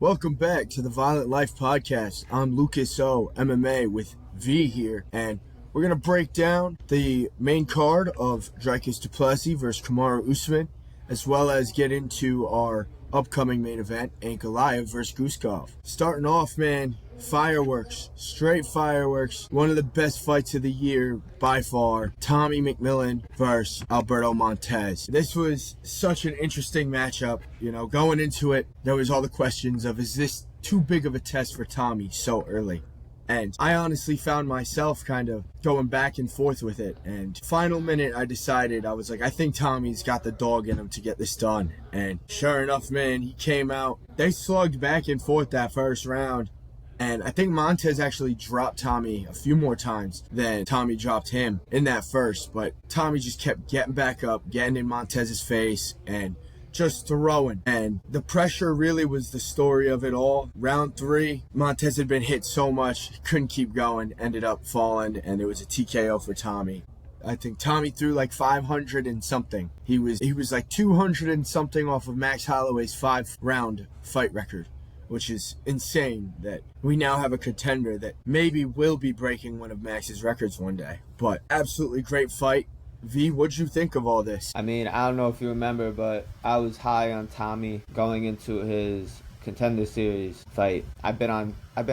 Welcome back to the Violent Life Podcast. I'm Lucas O, MMA with V here, and we're going to break down the main card of Dricus to Plessis versus Kamaru Usman, as well as get into our upcoming main event, Ankalaev versus Guskov. Starting off, man, fireworks, straight fireworks. One of the best fights of the year by far. Tommy McMillan versus Alberto Montez. This was such an interesting matchup. Going into it, there was all the questions of, is this too big of a test for Tommy so early? And I honestly found myself kind of going back and forth with it. And final minute, I decided, I was like, I think Tommy's got the dog in him to get this done. And sure enough, man, he came out. They slugged back and forth that first round. And I think Montez actually dropped Tommy a few more times than Tommy dropped him in that first. But Tommy just kept getting back up, getting in Montez's face, and just throwing. And the pressure really was the story of it all. Round 3, Montez had been hit so much, couldn't keep going, ended up falling, and it was a TKO for Tommy. I think Tommy threw like 500 and something. He was like 200 and something off of Max Holloway's 5-round fight record, which is insane that we now have a contender that maybe will be breaking one of Max's records one day. But absolutely great fight. V, what'd you think of all this? I mean, I don't know if you remember, but I was high on Tommy going into his Contender Series fight. I've been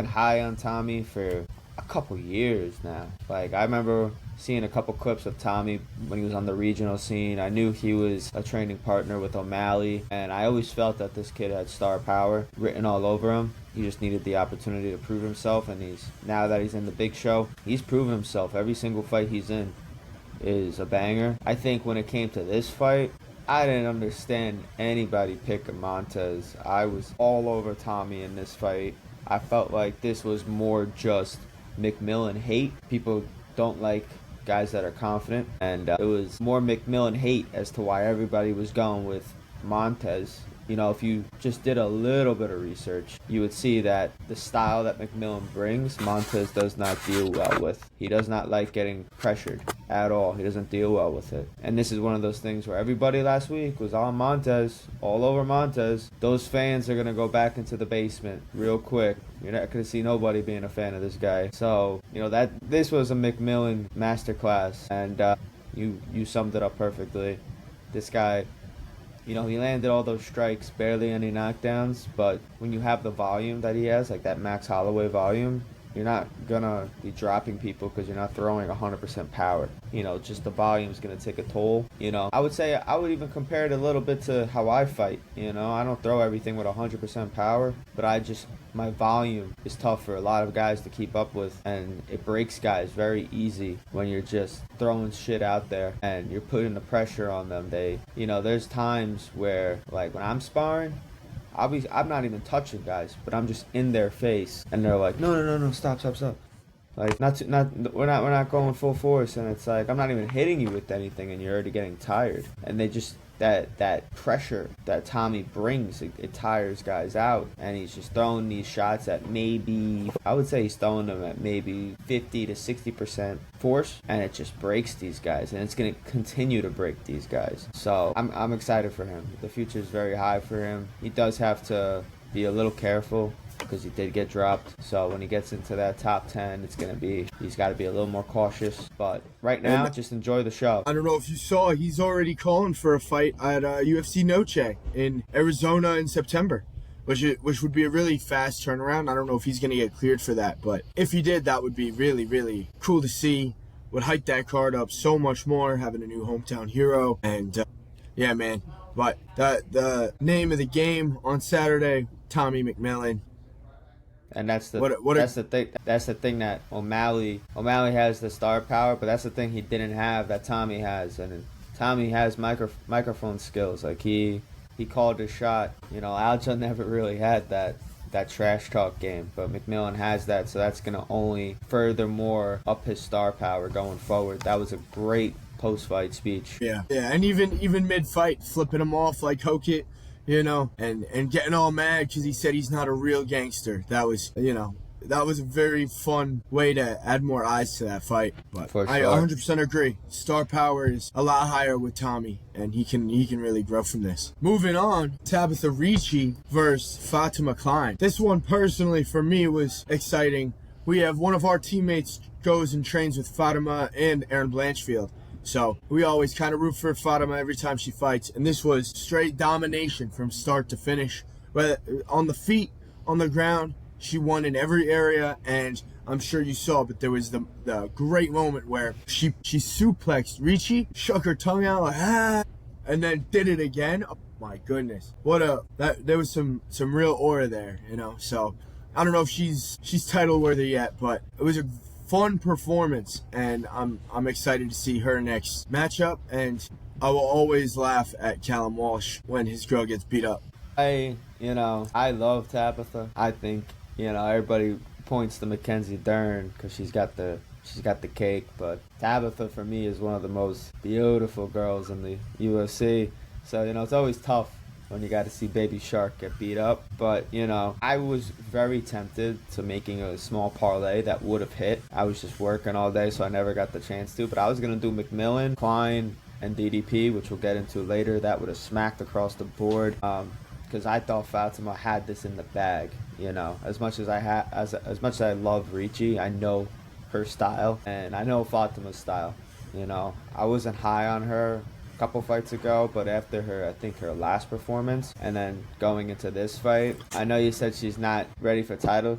high on Tommy for a couple years now. Like, I remember seeing a couple clips of Tommy when he was on the regional scene. I knew he was a training partner with O'Malley, and I always felt that this kid had star power written all over him. He just needed the opportunity to prove himself, and now that he's in the big show, he's proven himself. Every single fight he's in is a banger. I think when it came to this fight, I didn't understand anybody picking Montez. I was all over Tommy in this fight. I felt like this was more just McMillan hate. People don't like guys that are confident, and it was more McMillan hate as to why everybody was going with Montez. If you just did a little bit of research, you would see that the style that McMillan brings, Montez does not deal well with. He does not like getting pressured at all. He doesn't deal well with it. And this is one of those things where everybody last week was on Montez, all over Montez. Those fans are going to go back into the basement real quick. You're not going to see nobody being a fan of this guy. So, this was a McMillan masterclass, and you summed it up perfectly. This guy, he landed all those strikes, barely any knockdowns, but when you have the volume that he has, like that Max Holloway volume, you're not going to be dropping people because you're not throwing 100% power. Just the volume's going to take a toll. I would say I would even compare it a little bit to how I fight. I don't throw everything with 100% power, but my volume is tough for a lot of guys to keep up with, and it breaks guys very easy when you're just throwing shit out there and you're putting the pressure on them. There's times where, like, when I'm sparring, I'm not even touching guys, but I'm just in their face, and they're like, no, stop. Like, we're not going full force, and it's like, I'm not even hitting you with anything, and you're already getting tired. And they just, that pressure that Tommy brings, it tires guys out, and he's just throwing these shots at I would say he's throwing them at maybe 50 to 60% force, and it just breaks these guys, and it's going to continue to break these guys. So I'm excited for him. The future is very high for him. He does have to be a little careful because he did get dropped. So when he gets into that top 10, he's got to be a little more cautious. But right now, just enjoy the show. I don't know if you saw, he's already calling for a fight at UFC Noche in Arizona in September, which would be a really fast turnaround. I don't know if he's going to get cleared for that, but if he did, that would be really, really cool to see. Would hype that card up so much more, having a new hometown hero. And yeah, man. But the name of the game on Saturday, Tommy McMillan. And that's the thing that O'Malley has the star power, but that's the thing he didn't have that Tommy has. And Tommy has microphone skills. Like, he called his shot. Aljo never really had that trash talk game, but McMillan has that, so that's gonna only furthermore up his star power going forward. That was a great post-fight speech. Yeah, and even mid-fight, flipping him off like Hokit, and getting all mad because he said he's not a real gangster. That was, that was a very fun way to add more eyes to that fight. But For I sure. 100% agree. Star power is a lot higher with Tommy, and he can really grow from this. Moving on, Tabitha Ricci versus Fatima Klein. This one personally for me was exciting. We have one of our teammates goes and trains with Fatima and Erin Blanchfield. So we always kind of root for Fatima every time she fights. And this was straight domination from start to finish. Whether on the feet, on the ground, she won in every area. And I'm sure you saw, but there was the great moment where she suplexed Ricci, shook her tongue out like, ah, and then did it again. Oh my goodness. There was some real aura there, you know. So I don't know if she's title worthy yet, but it was a fun performance, and I'm excited to see her next matchup. And I will always laugh at Callum Walsh when his girl gets beat up. I love Tabitha. I think, everybody points to Mackenzie Dern because she's got the cake, but Tabitha for me is one of the most beautiful girls in the UFC. So, it's always tough when you got to see Baby Shark get beat up. But, I was very tempted to making a small parlay that would have hit. I was just working all day, so I never got the chance to. But I was going to do McMillan, Klein, and DDP, which we'll get into later. That would have smacked across the board. Because I thought Fatima had this in the bag. As much as I love Ricci, I know her style, and I know Fatima's style. I wasn't high on her couple fights ago, but after her last performance and then going into this fight, I know you said she's not ready for title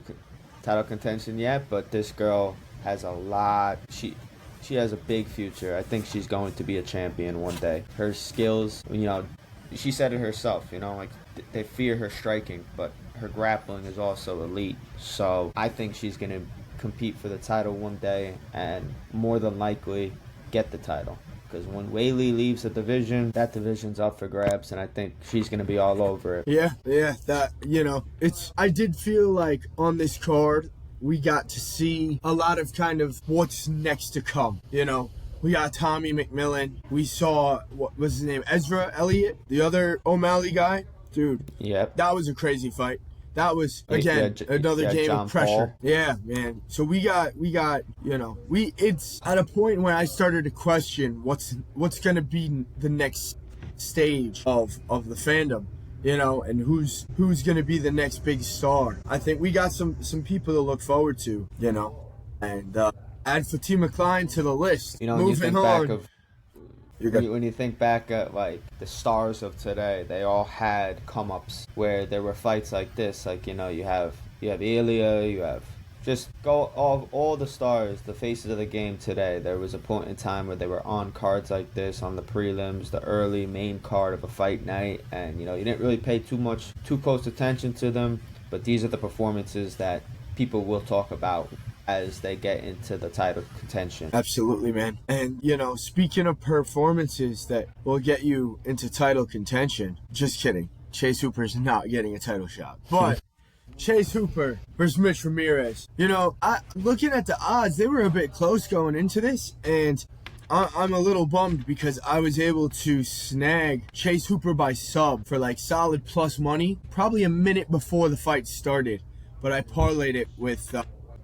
contention yet, but this girl has a lot. She has a big future. I think she's going to be a champion one day. Her skills, she said it herself, like they fear her striking, but her grappling is also elite. So I think she's going to compete for the title one day and more than likely get the title. Because when Weili leaves the division, that division's up for grabs, and I think she's going to be all over it. Yeah, I did feel like on this card, we got to see a lot of kind of what's next to come, We got Tommy McMillan. We saw, what was his name, Ezra Elliott, the other O'Malley guy. Dude, yep. That was a crazy fight. That was, again, another game John of pressure. Paul. Yeah, man. So we got, it's at a point where I started to question what's going to be the next stage of the fandom, and who's going to be the next big star. I think we got some people to look forward to, and add Fatima Klein to the list. Moving on. When you think back at the stars of today, they all had come-ups where there were fights like this. You have Ilya, you have just all the stars, the faces of the game today. There was a point in time where they were on cards like this, on the prelims, the early main card of a fight night, and you didn't really pay too close attention to them. But these are the performances that people will talk about as they get into the title contention. Absolutely, man. And, speaking of performances that will get you into title contention, just kidding. Chase Hooper's not getting a title shot. But Chase Hooper versus Mitch Ramirez. Looking at the odds, they were a bit close going into this, and I'm a little bummed because I was able to snag Chase Hooper by sub for solid plus money, probably a minute before the fight started. But I parlayed it with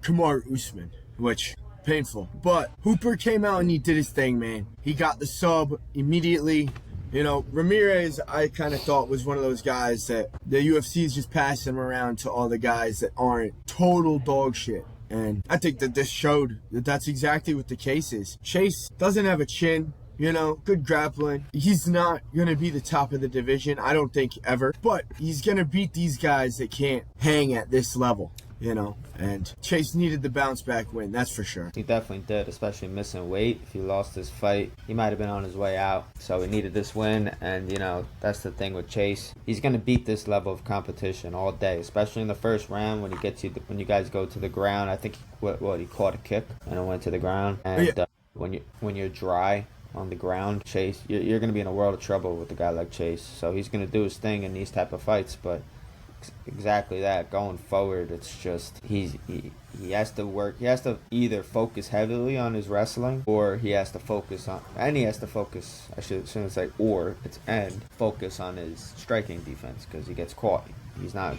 Kamaru Usman, which painful. But Hooper came out and he did his thing, man. He got the sub immediately. Ramirez, I kind of thought was one of those guys that the UFC is just passing him around to all the guys that aren't total dog shit. And I think that this showed that that's exactly what the case is. Chase doesn't have a chin. Good grappling. He's not going to be the top of the division, I don't think, ever. But he's going to beat these guys that can't hang at this level. And Chase needed the bounce back win, that's for sure. He definitely did, especially missing weight. If he lost this fight, he might have been on his way out. So he needed this win, and that's the thing with Chase. He's gonna beat this level of competition all day, especially in the first round when you guys go to the ground. I think he caught a kick and it went to the ground. And when you're dry on the ground, Chase, you're gonna be in a world of trouble with a guy like Chase. So he's gonna do his thing in these type of fights, but exactly that. Going forward, it's just he has to work. He has to either focus heavily on his wrestling, or he has to focus on, and he has to focus. Shouldn't say or. It's and focus on his striking defense, because he gets caught. He's not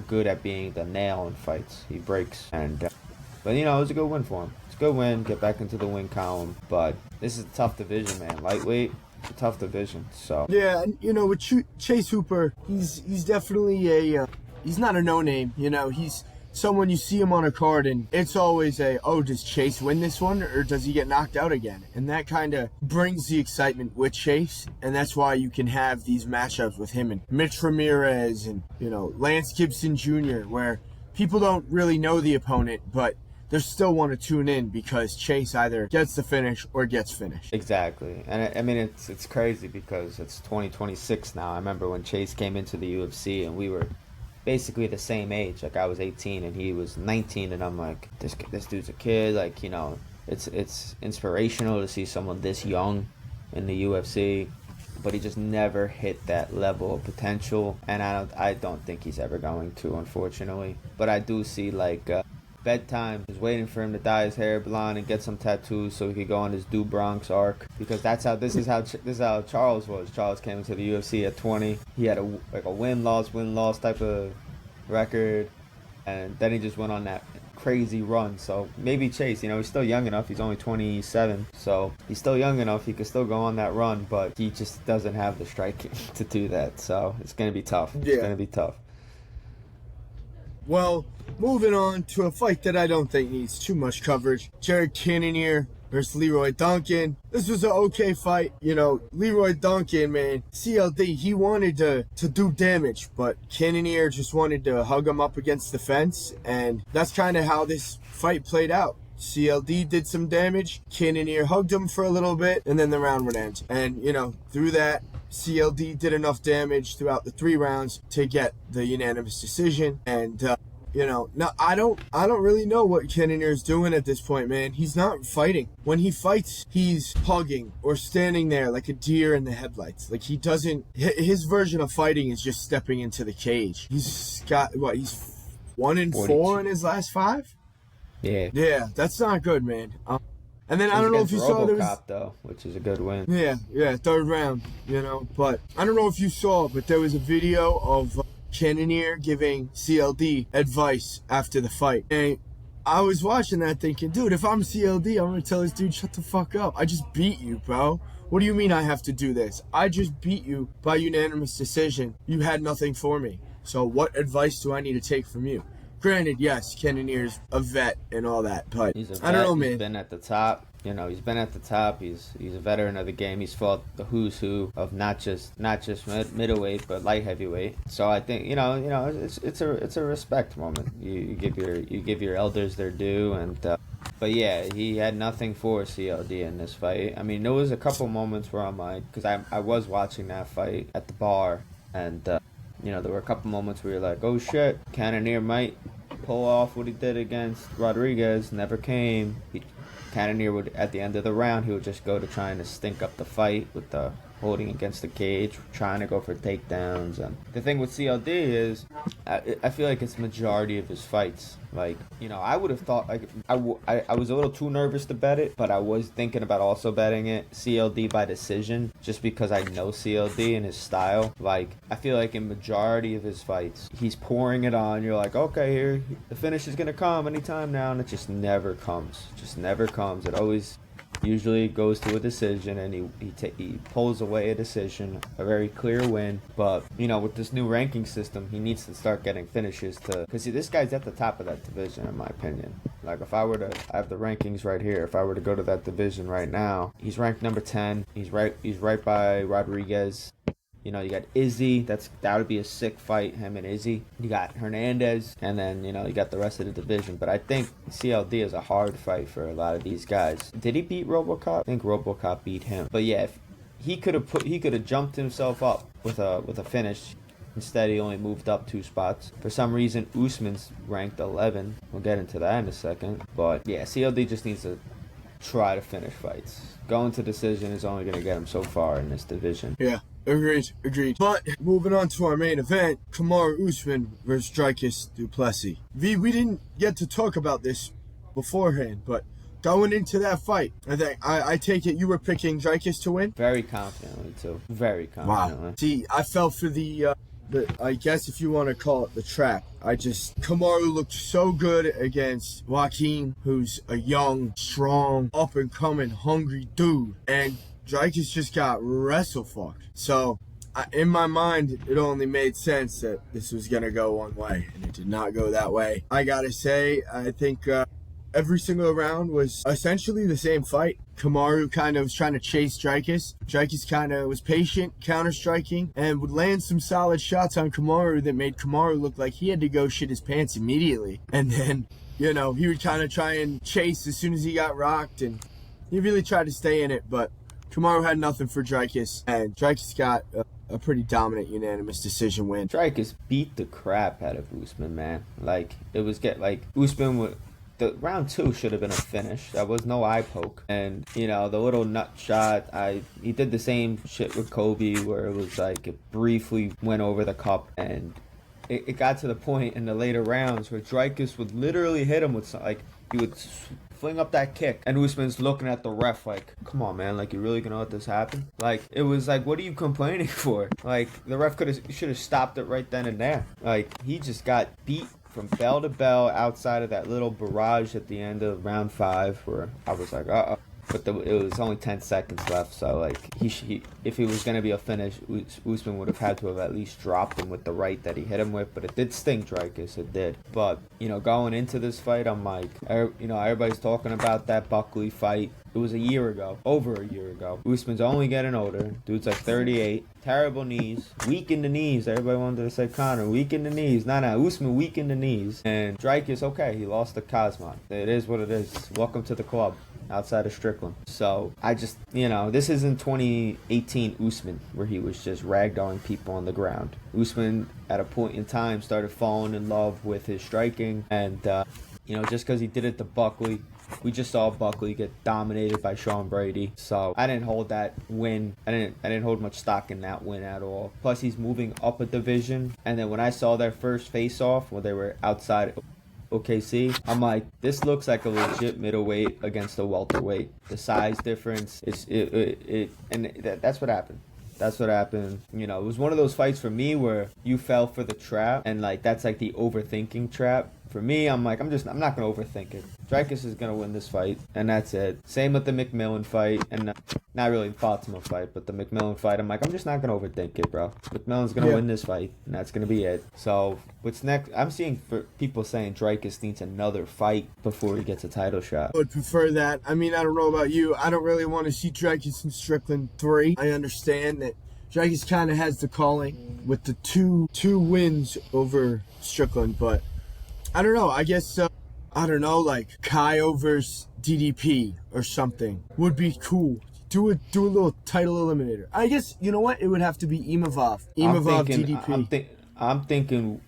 good at being the nail in fights. He breaks, but it was a good win for him. It's a good win. Get back into the win column. But this is a tough division, man. Lightweight. It's a tough division. So yeah, and with Chase Hooper, he's definitely he's not a no name. He's someone you see him on a card and it's always does Chase win this one or does he get knocked out again? And that kind of brings the excitement with Chase, and that's why you can have these matchups with him and Mitch Ramirez and Lance Gibson Jr. where people don't really know the opponent, but they still want to tune in because Chase either gets the finish or gets finished. Exactly. And I mean, it's crazy because it's 2026 now. I remember when Chase came into the UFC and we were basically the same age. Like, I was 18 and he was 19, and I'm like, this dude's a kid. Like, it's inspirational to see someone this young in the UFC, but he just never hit that level of potential, and I don't think he's ever going to, unfortunately. But I do see bedtime is waiting for him to dye his hair blonde and get some tattoos so he could go on his Du Bronx arc, because this is how Charles was. Charles came into the UFC at 20. He had a win loss type of record, and then he just went on that crazy run. So maybe Chase, he's still young enough. He's only 27, so he's still young enough. He could still go on that run, but he just doesn't have the striking to do that. So it's gonna be tough. It's gonna be tough. Well, moving on to a fight that I don't think needs too much coverage. Jared Cannonier versus Leroy Duncan. This was an okay fight. Leroy Duncan, man, CLD, he wanted to do damage, but Cannonier just wanted to hug him up against the fence, and that's kind of how this fight played out. CLD did some damage, Cannonier hugged him for a little bit, and then the round would end. And, through that, CLD did enough damage throughout the 3 rounds to get the unanimous decision. And, now I don't really know what Cannonier is doing at this point, man. He's not fighting. When he fights, he's hugging or standing there like a deer in the headlights. Like, he doesn't, his version of fighting is just stepping into the cage. He's got, he's 1-4 in his last 5? Yeah, that's not good, man. And then I don't know if you saw there was, though, which is a good win. Yeah, 3rd round, But I don't know if you saw, but there was a video of Cannonier giving CLD advice after the fight. And I was watching that thinking, dude, if I'm CLD, I'm going to tell this dude, shut the fuck up. I just beat you, bro. What do you mean I have to do this? I just beat you by unanimous decision. You had nothing for me. So what advice do I need to take from you? Granted, yes, Cannonier's a vet and all that, but I don't know, man. He's been at the top. He's been at the top. He's a veteran of the game. He's fought the who's who of not just middleweight but light heavyweight. So I think it's a respect moment. You give your elders their due, and but yeah, he had nothing for CLD in this fight. I mean, there was a couple moments where I'm like, because I was watching that fight at the bar, and there were a couple moments where you're like, oh shit, Cannonier might pull off what he did against Rodriguez. Never came. Cannonier would, at the end of the round, he would just go to trying to stink up the fight with the holding against the cage, trying to go for takedowns. And the thing with CLD is, I feel like it's majority of his fights. Like, I would have thought, like, I was a little too nervous to bet it, but I was thinking about also betting it CLD by decision, just because I know CLD and his style. Like, I feel like in majority of his fights, he's pouring it on. You're like, okay, here, the finish is going to come anytime now, and it just never comes. It always usually goes to a decision, and he pulls away a decision, a very clear win. But with this new ranking system, he needs to start getting finishes because this guy's at the top of that division, in my opinion. Like, if I have the rankings right here. If I were to go to that division right now, he's ranked number 10. He's right by Rodriguez. You got Izzy. That would be a sick fight, him and Izzy. You got Hernandez, and then you got the rest of the division. But I think CLD is a hard fight for a lot of these guys. Did he beat RoboCop? I think RoboCop beat him. But yeah, if he could have jumped himself up with a finish. Instead, he only moved up 2 spots. For some reason, Usman's ranked 11. We'll get into that in a second. But yeah, CLD just needs to try to finish fights. Going to decision is only going to get him so far in this division. Yeah. Agreed. But moving on to our main event, Kamaru Usman versus Dricus du Plessis. We didn't get to talk about this beforehand, but going into that fight, I take it you were picking Dricus to win? Very confidently, too. Very confidently. Wow. See, I fell for the I guess if you want to call it the trap. Kamaru looked so good against Joaquin, who's a young, strong, up-and-coming, hungry dude. And Dricus just got wrestle-fucked. So, in my mind, it only made sense that this was going to go one way, and it did not go that way. I gotta say, I think every single round was essentially the same fight. Kamaru kind of was trying to chase Dricus. Dricus kind of was patient, counter-striking, and would land some solid shots on Kamaru that made Kamaru look like he had to go shit his pants immediately. And then, he would kind of try and chase as soon as he got rocked, and he really tried to stay in it, but Kamaru had nothing for Dricus, and Dricus got a pretty dominant unanimous decision win. Dricus beat the crap out of Usman, man. Usman would... The round 2 should have been a finish. There was no eye poke. And, the little nut shot, he did the same shit with Kobe where it was like it briefly went over the cup. And it got to the point in the later rounds where Dricus would literally hit him with he would fling up that kick. And Usman's looking at the ref like, come on, man, you really gonna let this happen? It was like, what are you complaining for? The ref should have stopped it right then and there. He just got beat from bell to bell outside of that little barrage at the end of round 5 where I was like, uh-oh. But it was only 10 seconds left, so if it was going to be a finish, Usman would have had to have at least dropped him with the right that he hit him with, but it did sting Dricus, it did. But, going into this fight, I'm like, everybody's talking about that Buckley fight. It was over a year ago. Usman's only getting older. Dude's 38. Terrible knees. Weak in the knees. Everybody wanted to say Conor. Weak in the knees. Nah. Usman weak in the knees. And Dricus, okay, he lost to Cosman. It is what it is. Welcome to the club. Outside of Strickland. So, I just, this isn't 2018 Usman, where he was just ragdolling people on the ground. Usman, at a point in time, started falling in love with his striking. And, just because he did it to Buckley, we just saw Buckley get dominated by Sean Brady. So, I didn't hold that win. I didn't hold much stock in that win at all. Plus, he's moving up a division. And then when I saw their first face-off, where they were outside OKC, I'm like, this looks like a legit middleweight against a welterweight. The size difference, that's what happened. That's what happened. It was one of those fights for me where you fell for the trap, and that's the overthinking trap. For me, I'm not going to overthink it. Dricus is going to win this fight, and that's it. Same with the McMillan fight, and not really the Fatima fight, but the McMillan fight, I'm just not going to overthink it, bro. McMillan's going to win this fight, and that's going to be it. So, what's next? I'm seeing people saying Dricus needs another fight before he gets a title shot. I would prefer that. I don't know about you. I don't really want to see Dricus in Strickland 3. I understand that Dricus kind of has the calling with the two wins over Strickland, but I don't know. I guess, Kaio versus DDP or something would be cool. Do a little title eliminator. I guess, you know what? It would have to be Imavov. DDP. I'm thinking,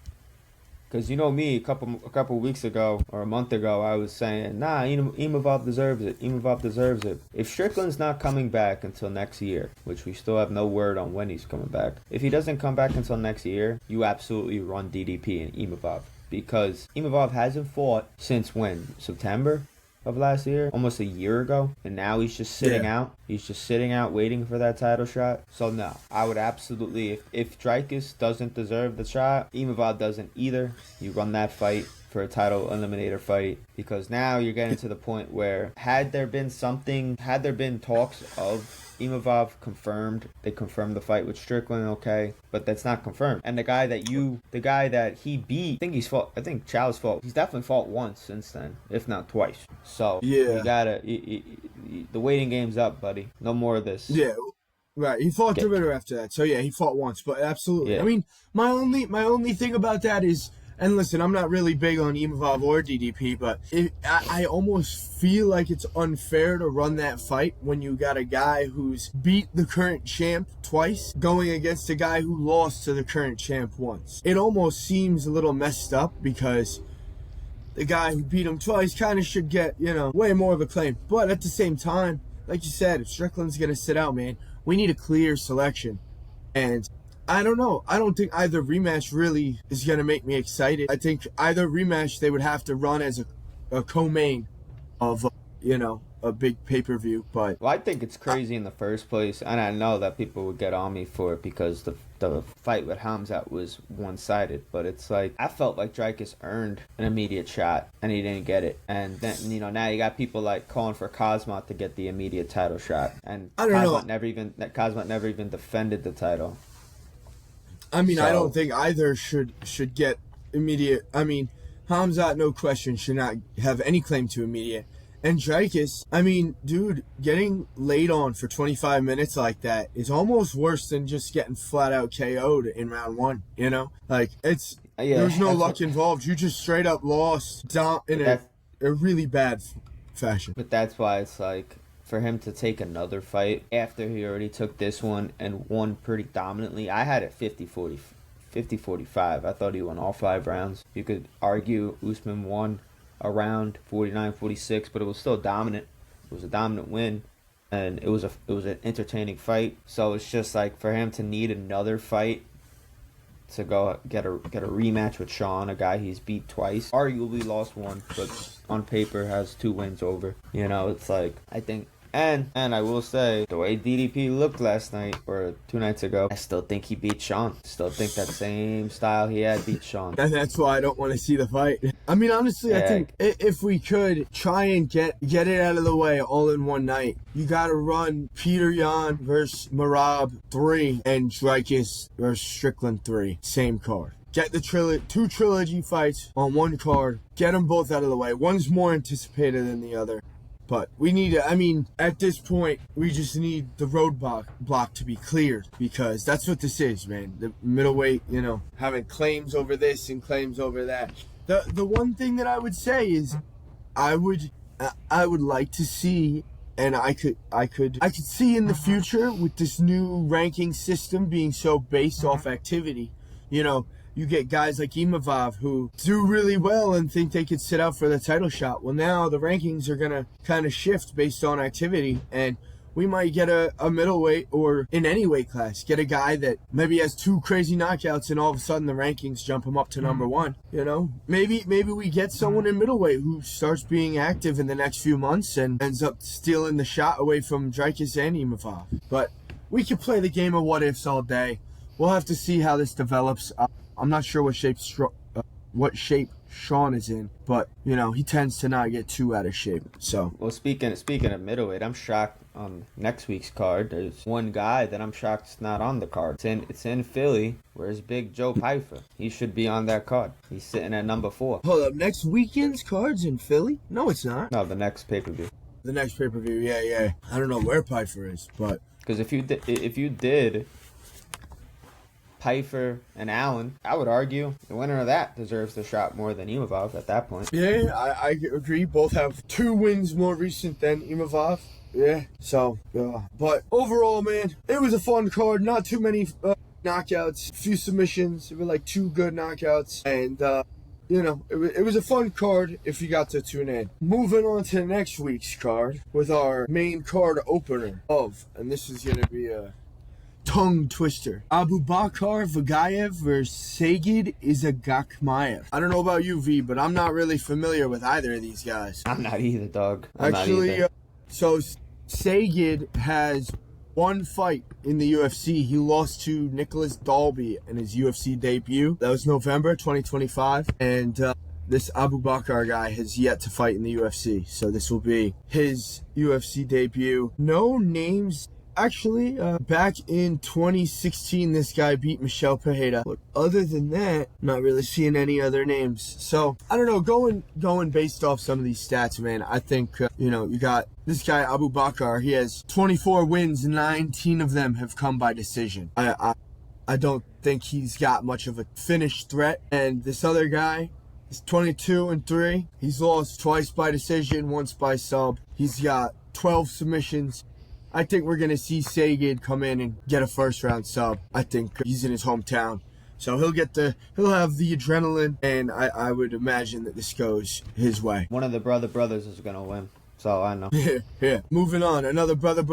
because me, a couple weeks ago or a month ago, I was saying, nah, Imavov deserves it. Imavov deserves it. If Strickland's not coming back until next year, which we still have no word on when he's coming back, if he doesn't come back until next year, you absolutely run DDP and Imavov. Because Imavov hasn't fought since when? September of last year? Almost a year ago. And now he's just sitting out. He's just sitting out waiting for that title shot. So no, I would absolutely, if Dricus doesn't deserve the shot, Imavov doesn't either. You run that fight for a title eliminator fight, because now you're getting to the point where had there been talks of Imavov they confirmed the fight with Strickland, okay, but that's not confirmed. And the guy that he beat, I think Chow's fought, he's definitely fought once since then, if not twice. So you gotta, the waiting game's up, buddy. No more of this. Yeah. Right, he fought Ritter after that, so yeah, he fought once, but absolutely. Yeah. My only thing about that is, and listen, I'm not really big on Imavov or DDP, but I almost feel like it's unfair to run that fight when you got a guy who's beat the current champ twice going against a guy who lost to the current champ once. It almost seems a little messed up because the guy who beat him twice kind of should get, way more of a claim. But at the same time, like you said, if Strickland's going to sit out, man, we need a clear selection. And I don't know. I don't think either rematch really is going to make me excited. I think either rematch they would have to run as a co-main of, a big pay-per-view. But Well, I think it's crazy in the first place, and I know that people would get on me for it because the fight with Hamzat was one-sided. But it's like, I felt like Dricus earned an immediate shot, and he didn't get it. And then, now you got people like calling for Kazmat to get the immediate title shot, and I don't know. Kazmat never even defended the title. I mean, I don't think either should get immediate. I mean, Hamzat, no question, should not have any claim to immediate. And Dricus, I mean, dude, getting laid on for 25 minutes like that is almost worse than just getting flat out KO'd in round one, Like, there's no luck involved. You just straight up lost in a really bad fashion. But that's why it's like, for him to take another fight after he already took this one and won pretty dominantly. I had it 50-45. I thought he won all 5 rounds. You could argue Usman won around 49-46, but it was still dominant. It was a dominant win, and it was an entertaining fight. So it's just like, for him to need another fight to go get a rematch with Sean, a guy he's beat twice, arguably lost one, but on paper has 2 wins over. It's like, I think. And I will say, the way DDP looked last night, or 2 nights ago, I still think he beat Sean. Still think that same style he had beat Sean. And that's why I don't want to see the fight. I mean, honestly, I think if we could try and get it out of the way all in one night, you got to run Peter Yan versus Merab 3 and Dricus versus Strickland 3. Same card. Get the 2 trilogy fights on one card. Get them both out of the way. One's more anticipated than the other. But we need to, at this point, we just need the roadblock to be cleared, because that's what this is, man. The middleweight, having claims over this and claims over that. The one thing that I would say is I would like to see, and I could see in the future with this new ranking system being so based off activity, you get guys like Imavov who do really well and think they could sit out for the title shot. Well, now the rankings are going to kind of shift based on activity, and we might get a middleweight, or in any weight class, get a guy that maybe has 2 crazy knockouts and all of a sudden the rankings jump him up to number 1, Maybe we get someone in middleweight who starts being active in the next few months and ends up stealing the shot away from Dricus and Imavov. But we could play the game of what ifs all day. We'll have to see how this develops. I'm not sure what shape Sean is in, but he tends to not get too out of shape. So, well, speaking of middleweight, I'm shocked on next week's card. There's one guy that I'm shocked is not on the card. It's in Philly. Where's Big Joe Pyfer? He should be on that card. He's sitting at number 4. Hold up, next weekend's card's in Philly? No, it's not. No, the next pay-per-view. The next pay-per-view, yeah. I don't know where Pyfer is, but because if you did Pyfer and Allen, I would argue the winner of that deserves the shot more than Imavov at that point. Yeah, I agree. Both have 2 wins more recent than Imavov. Yeah, so, but overall, man, it was a fun card. Not too many knockouts, a few submissions. It was like 2 good knockouts, and it was a fun card if you got to tune in. Moving on to next week's card with our main card opener and this is going to be a tongue twister. Abubakar Vagayev versus Sagid Izagakmaev. I don't know about you, V, but I'm not really familiar with either of these guys. I'm not either, dog. So Sagid has 1 fight in the UFC. He lost to Nicholas Dalby in his UFC debut. That was November 2025. And this Abubakar guy has yet to fight in the UFC. So this will be his UFC debut. No names. Actually, back in 2016, this guy beat Michel Pereira. But other than that, not really seeing any other names. So, I don't know, going based off some of these stats, man, I think, you got this guy, Abubakar. He has 24 wins, 19 of them have come by decision. I don't think he's got much of a finish threat. And this other guy is 22-3. He's lost twice by decision, once by sub. He's got 12 submissions. I think we're going to see Sagid come in and get a first round sub. I think he's in his hometown. So he'll have the adrenaline, and I would imagine that this goes his way. One of the brothers is going to win. That's all I know. Yeah. Moving on, another brother.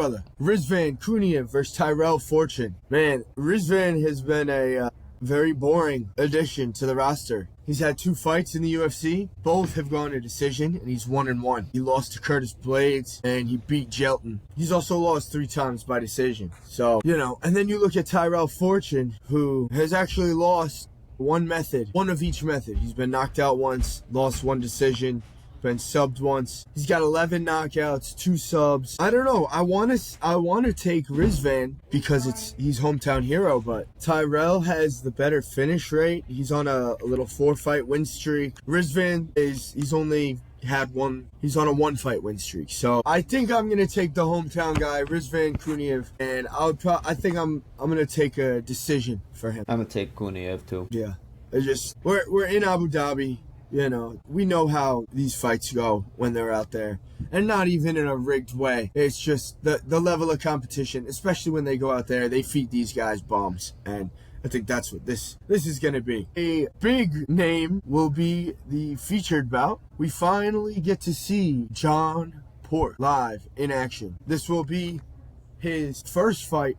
Rizvan Kuniev versus Tyrell Fortune. Man, Rizvan has been a very boring addition to the roster. He's had 2 fights in the UFC. Both have gone to decision, and he's 1-1. He lost to Curtis Blades, and he beat Jelton. He's also lost 3 times by decision. So, and then you look at Tyrell Fortune, who has actually lost one of each method. He's been knocked out once, lost 1 decision, been subbed once. He's got 11 knockouts, 2 subs. I don't know. I want to take Rizvan because he's hometown hero, but Tyrell has the better finish rate. He's on a little 4-fight win streak. Rizvan he's only had one. He's on a 1-fight win streak. So I think I'm gonna take the hometown guy, Rizvan Kuniev, and I think I'm gonna take a decision for him. I'm gonna take Kuniev too. Yeah. We're in Abu Dhabi. We know how these fights go when they're out there. And not even in a rigged way. It's just the level of competition, especially when they go out there, they feed these guys bombs. And I think that's what this is going to be. A big name will be the featured bout. We finally get to see John Pork live in action. This will be his first fight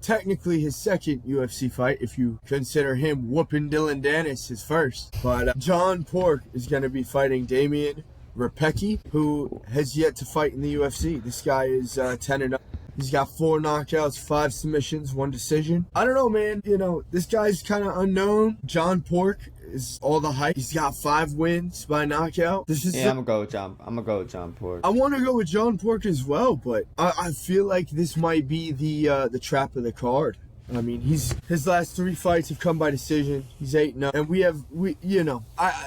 technically his second UFC fight, if you consider him whooping Dylan Dennis his first. But John Pork is going to be fighting Damian Rapecki, who has yet to fight in the UFC. This guy is 10-0. He's got 4 knockouts, 5 submissions, 1 decision. I don't know, man. This guy's kind of unknown. John Pork is all the hype. He's got 5 wins by knockout. I'm gonna go with John Pork. I want to go with John Pork as well, but I feel like this might be the trap of the card. I mean, his last 3 fights have come by decision. He's 8-0, and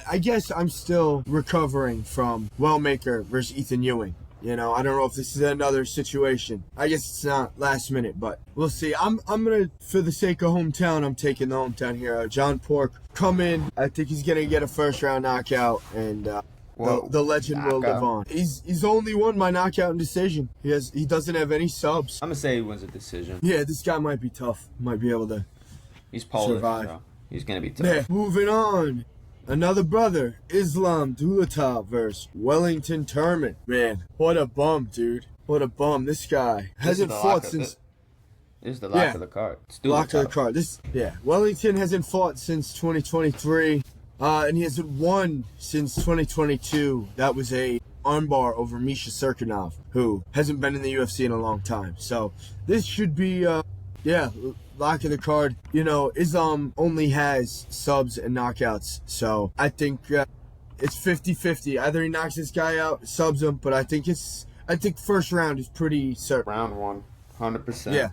I guess I'm still recovering from Wellmaker versus Ethan Ewing. I don't know if this is another situation. I guess it's not last minute, but we'll see. I'm gonna, for the sake of hometown, I'm taking the hometown hero, John Pork. Come in. I think he's gonna get a 1st-round knockout, and the legend will live on. He's only won by knockout and decision. He doesn't have any subs. I'm gonna say he wins a decision. Yeah, this guy might be tough. Might be able to. He's Polish, survive. Bro. He's gonna be tough. Yeah, moving on. Another brother, Islam Dulatov versus Wellington Turman. Man, what a bum, dude. What a bum. This guy hasn't fought since... This is the lock of the card. Lock of the card. Wellington hasn't fought since 2023, and he hasn't won since 2022. That was a armbar over Misha Serkinov, who hasn't been in the UFC in a long time. So this should be, lock of the card. Islam only has subs and knockouts, so I think it's 50-50. Either he knocks this guy out, subs him, but I think 1st round is pretty certain. Round 1, 100%. Yeah.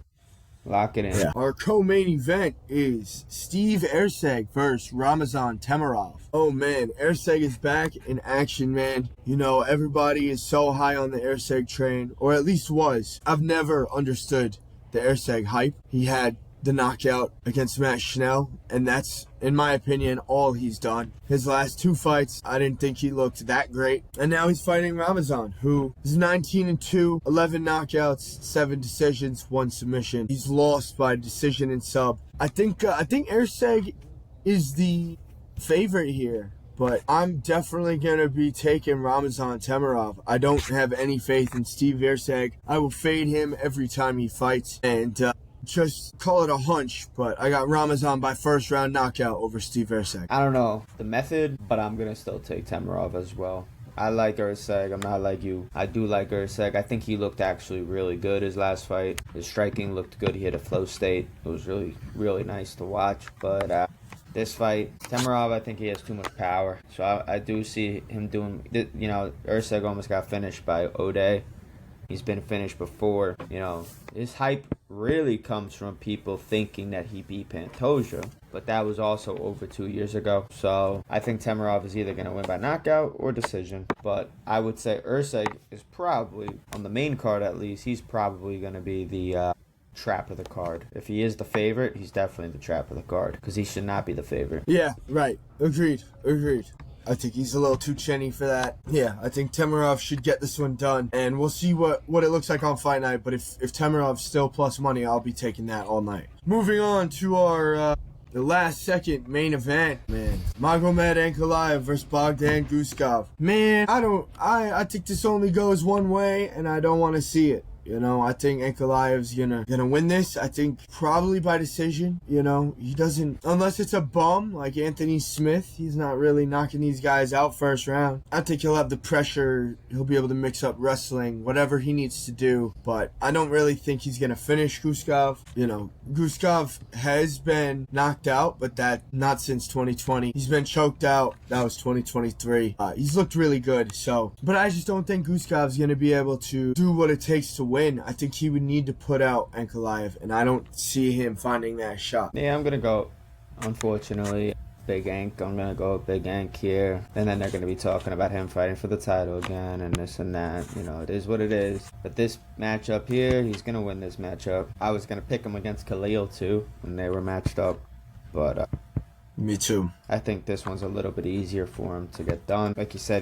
Lock it in. Yeah. Our co-main event is Steve Erceg versus Ramazan Temirov. Oh man, Erceg is back in action, man. Everybody is so high on the Erceg train, or at least was. I've never understood the Erceg hype. He had the knockout against Matt Schnell, and that's, in my opinion, all he's done. His last 2 fights, I didn't think he looked that great. And now he's fighting Ramazan, who is 19-2, 11 knockouts, 7 decisions, 1 submission. He's lost by decision and sub. I think Erceg is the favorite here, but I'm definitely going to be taking Ramazan Temirov. I don't have any faith in Steve Erceg. I will fade him every time he fights, and just call it a hunch, but I got Ramazan by 1st-round knockout over Steve Erceg. I don't know the method, but I'm going to still take Temirov as well. I like Erceg. I'm not like you. I do like Erceg. I think he looked actually really good his last fight. His striking looked good. He hit a flow state. It was really, really nice to watch. But this fight, Temirov, I think he has too much power. So I do see him doing, Erceg almost got finished by O'Day. He's been finished before. His hype really comes from people thinking that he beat Pantoja, but that was also over 2 years ago. So I think Temirov is either going to win by knockout or decision. But I would say Erceg is probably, on the main card at least, he's probably going to be the trap of the card. If he is the favorite, he's definitely the trap of the card, because he should not be the favorite. Yeah, right. Agreed. I think he's a little too chinny for that. Yeah, I think Temirov should get this one done, and we'll see what it looks like on fight night, but if Temirov's still plus money, I'll be taking that all night. Moving on to our the last second main event, man. Magomed Ankalaev versus Bogdan Guskov. Man, I think this only goes one way, and I don't want to see it. You know, I think Ankalaev's gonna win this. I think probably by decision. You know, he doesn't, unless it's a bum like Anthony Smith, he's not really knocking these guys out first round. I think he'll have the pressure. He'll be able to mix up wrestling, whatever he needs to do. But I don't really think he's gonna finish Guskov. You know, Guskov has been knocked out, but that not since 2020. He's been choked out. That was 2023. He's looked really good. So, but I just don't think Guskov's gonna be able to do what it takes to win. I think he would need to put out Ankalaev, and I don't see him finding that shot. Yeah, I'm gonna go, unfortunately, Big Ank. I'm gonna go with Big Ank here, and then they're gonna be talking about him fighting for the title again and this and that. You know, it is what it is. But this matchup here, he's gonna win this matchup. I was gonna pick him against Khalil too when they were matched up, but Me too. I think this one's a little bit easier for him to get done. Like you said,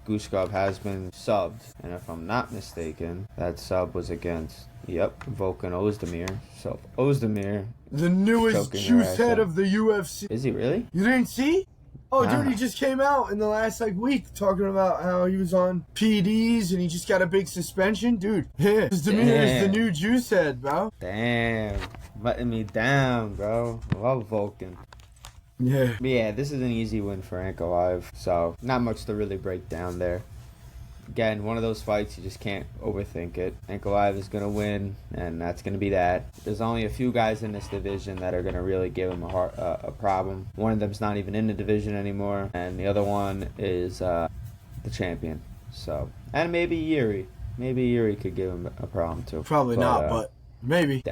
Guskov has been subbed, and if I'm not mistaken, that sub was against, Volkan Ozdemir. So Ozdemir, the newest juice head of the UFC. Is he really? You didn't see? Oh, Nah. dude, he just came out in the last week talking about how he was on PEDs and he just got a big suspension. Dude, Ozdemir is the new juice head, bro. Damn, letting me down, bro. Love Volkan. Yeah. But yeah, this is an easy win for Ankalaev, so not much to really break down there. Again, one of those fights, you just can't overthink it. Ankalaev is going to win, and that's going to be that. There's only a few guys in this division that are going to really give him a problem. One of them's not even in the division anymore, and the other one is the champion. So, and maybe Yuri. Maybe Yuri could give him a problem too. Probably not, but maybe.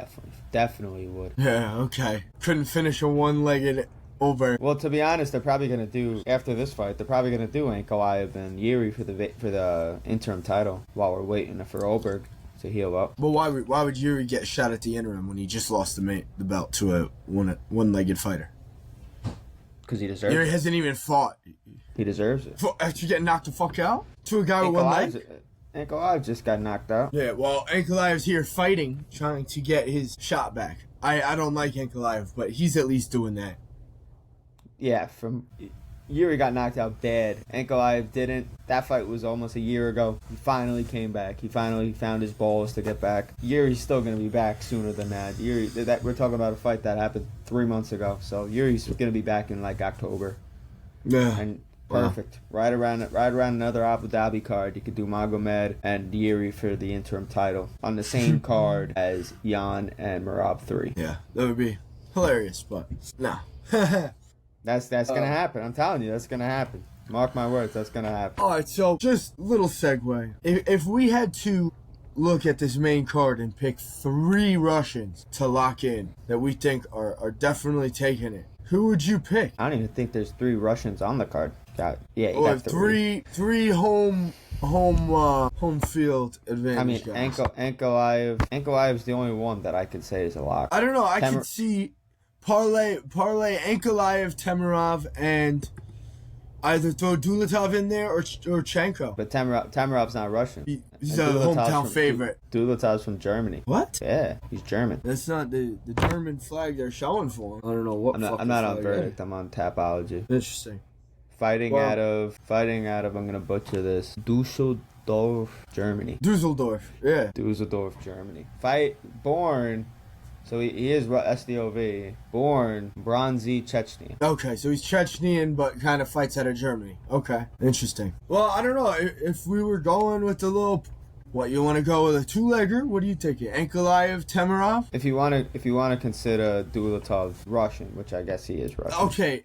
Definitely would. Yeah, okay. Couldn't finish a one-legged over. Well, to be honest, they're probably going to do, after this fight, they're probably going to do Ankalaev and Yuri for the interim title while we're waiting for Oberg to heal up. But why would Yuri get shot at the interim when he just lost the belt to a one-legged fighter? Because he deserves Yuri it. hasn't even fought. He deserves it. After getting knocked the fuck out? To a guy with one leg? Ankalaev just got knocked out. Yeah, well, Ankalaev's here fighting, trying to get his shot back. I don't like Ankalaev, but he's at least doing that. Yeah, Yuri got knocked out bad. Ankalaev didn't. That fight was almost a year ago. He finally came back. He finally found his balls to get back. Yuri's still going to be back sooner than that. We're talking about a fight that happened 3 months ago. So Yuri's going to be back in October. Yeah. And perfect. Wow. Right around another Abu Dhabi card, you could do Magomed and Yuri for the interim title on the same card as Jan and Merab 3. Yeah, that would be hilarious, but no. That's gonna happen. I'm telling you, that's gonna happen. Mark my words, that's gonna happen. All right, so just little segue. If we had to look at this main card and pick 3 Russians to lock in that we think are definitely taking it, who would you pick? I don't even think there's 3 Russians on the card. You got three home field advantage. I mean, guys. Ankalaev's the only one that I could say is a lock. I don't know. I could see parlay Ankalaev, Temirov, and either throw Dulatov in there or Chenko. But Tamirov's not Russian. He's a hometown favorite. Dulatov's from Germany. What? Yeah, he's German. That's not the German flag they're showing for him. I don't know what. I'm not on Verdict. I'm on Tapology. Interesting. Fighting out of. I'm gonna butcher this. Dusseldorf, Germany. Yeah. Dusseldorf, Germany. Born. So he is SDOV. Born Bronzy, Chechnya. Okay, so he's Chechnyan, but kind of fights out of Germany. Okay, interesting. Well, I don't know if we were going with the little. What, you want to go with a 2-legger? What do you take? Ankalaev, Temirov? If you want to consider Dulatov Russian, which I guess he is Russian. Okay.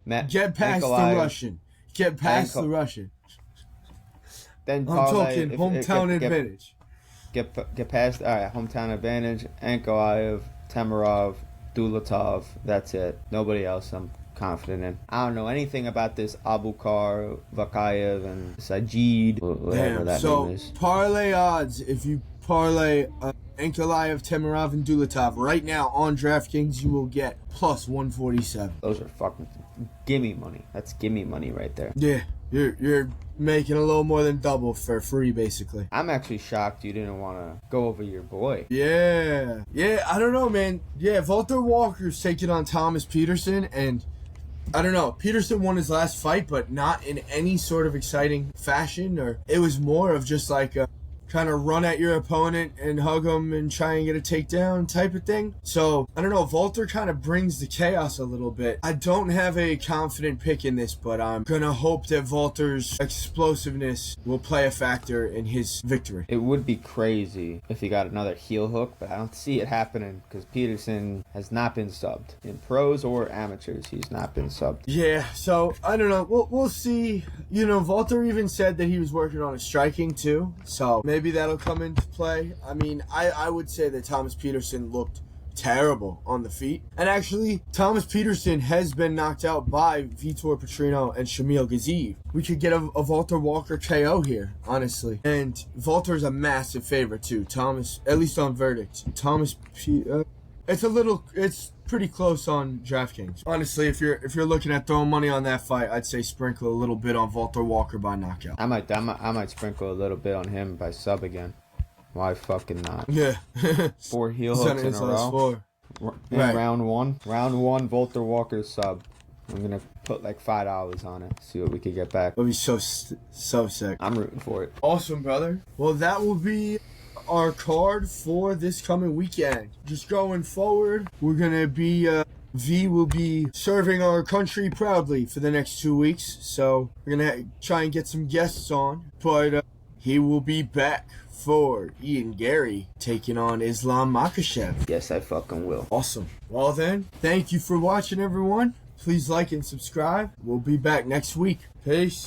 Get past the Russian. The Russian. Then I'm talking hometown advantage. Get past. All right, hometown advantage. Ankalaev, Temirov, Dulatov. That's it. Nobody else I'm confident in. I don't know anything about this Abukar, Vakayev, and Sajid, whatever that name is. Parlay odds. If you parlay Ankalaev, Temirov, and Dulatov right now on DraftKings, you will get plus 147. Those are fucking gimme money. That's gimme money right there. Yeah, you're making a little more than double for free, basically. I'm actually shocked you didn't want to go over your boy. Yeah, I don't know, man. Yeah, Walter Walker's taking on Thomas Peterson, and I don't know. Peterson won his last fight, but not in any sort of exciting fashion, or it was more of just like a kind of run at your opponent and hug him and try and get a takedown type of thing. So, I don't know, Walter kind of brings the chaos a little bit. I don't have a confident pick in this, but I'm gonna hope that Walter's explosiveness will play a factor in his victory. It would be crazy if he got another heel hook, but I don't see it happening because Peterson has not been subbed. In pros or amateurs, he's not been subbed. Yeah, so, I don't know. We'll see. You know, Walter even said that he was working on his striking too, so maybe that'll come into play. I mean, I would say that Thomas Peterson looked terrible on the feet. And actually, Thomas Peterson has been knocked out by Vitor Petrino and Shamil Gaziev. We could get a Walter Walker KO here, honestly. And Walter's a massive favorite too. Thomas, at least on verdict. It's pretty close on DraftKings. Honestly, if you're looking at throwing money on that fight, I'd say sprinkle a little bit on Walter Walker by knockout. I might sprinkle a little bit on him by sub again. Why fucking not? Yeah. 4 heel hooks in a row. In Right. round one, Walter Walker sub. I'm gonna put like $5 on it. See what we could get back. That'd be so sick. I'm rooting for it. Awesome, brother. Well, that will be our card for this coming weekend. Just going forward, we're gonna be V will be serving our country proudly for the next 2 weeks, so we're gonna try and get some guests on, but he will be back for Ian Gary taking on Islam Makhachev. Yes, I fucking will. Awesome. Well then, thank you for watching, everyone. Please like and subscribe. We'll be back next week. Peace.